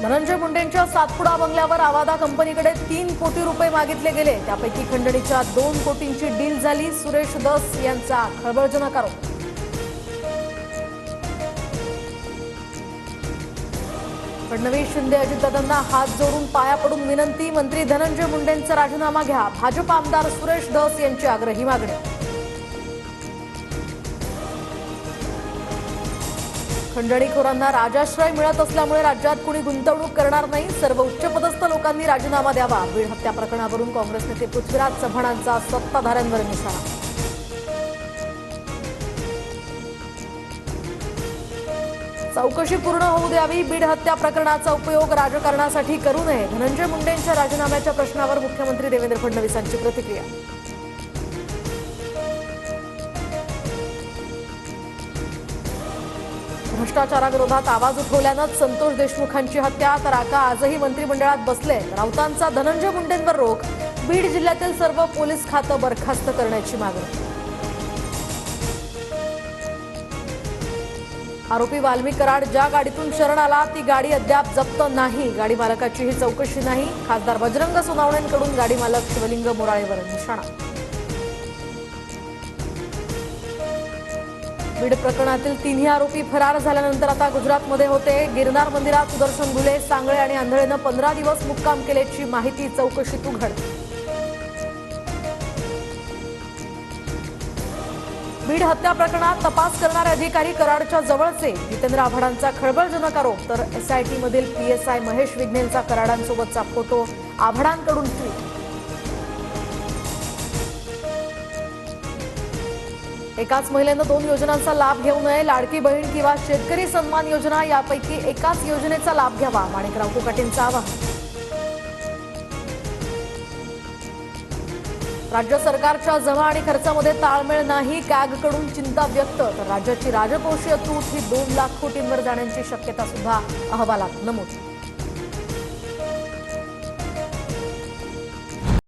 धनंजय मुंडेंच्या सातपुडा बंगल्यावर आवादा कंपनीकडे 3 कोटी रुपये मागितले गेले। त्यापैकी खंडणीच्या 2 कोटींची डील झाली। सुरेश दस यांचा खळबळजनक आरोप। फडणवीस शिंदे अजितदादांना हात जोडून पाया पडून विनंती। मंत्री धनंजय मुंडेंचा राजीनामा घ्या। भाजप आमदार सुरेश दस यांची आग्रही मागणी। खंडणीखोरांना राजाश्रय मिळत असल्यामुळे राज्यात कुणी गुंतवणूक करणार नाही। सर्व उच्चपदस्थ लोकांनी राजीनामा द्यावा। बीड हत्या प्रकरणावरून काँग्रेस नेते पृथ्वीराज चव्हाणांचा सत्ताधाऱ्यांवर निशाणा। चौकशी पूर्ण होऊ द्यावी। बीड हत्या प्रकरणाचा उपयोग राजकारणासाठी करू नये। धनंजय मुंडेंच्या राजीनाम्याच्या प्रश्नावर मुख्यमंत्री देवेंद्र फडणवीसांची प्रतिक्रिया। भ्रष्टाचाराविरोधात आवाज उठवल्यानंच संतोष देशमुखांची हत्या। तर आता आजही मंत्रिमंडळात बसले राऊतांचा धनंजय मुंडेंवर रोख। बीड जिल्ह्यातील सर्व पोलीस खातं बरखास्त करण्याची मागणी। आरोपी वाल्मिक कराड ज्या गाडीतून शरण आला ती गाडी अद्याप जप्त नाही। गाडी मालकाचीही चौकशी नाही। खासदार बजरंग सोनावणेंकडून गाडी मालक शिवलिंग मोराळेवर निशाणा। बीड प्रकरणातील 3ही आरोपी फरार झाल्यानंतर आता गुजरातमध्ये होते। गिरनार मंदिरात सुदर्शन घुले, सांगळे आणि आंधळेनं 15 दिवस मुक्काम केल्याची माहिती चौकशीत उघड। बीड हत्या प्रकरणात तपास करणारे अधिकारी कराडच्या जवळचे। जितेंद्र आव्हाडांचा खळबळजनक आरोप। तर एसआयटी मधील पीएसआय महेश विघ्नेंचा कराडांसोबतचा फोटो। आव्हाडांकडून ट्विट। एकाच महिलेनं 2 योजनांचा लाभ घेऊ नये। लाडकी बहीण किंवा शेतकरी सन्मान योजना यापैकी एकाच योजनेचा लाभ घ्यावा। माणिकराव कोकाटेंचं आवाहन। राज्य सरकारच्या जमा आणि खर्चामध्ये ताळमेळ नाही। कॅगकडून चिंता व्यक्त। तर राज्याची राजकोषीय तूट ही 2 लाख कोटींवर जाण्याची शक्यता सुद्धा अहवालात नमूद।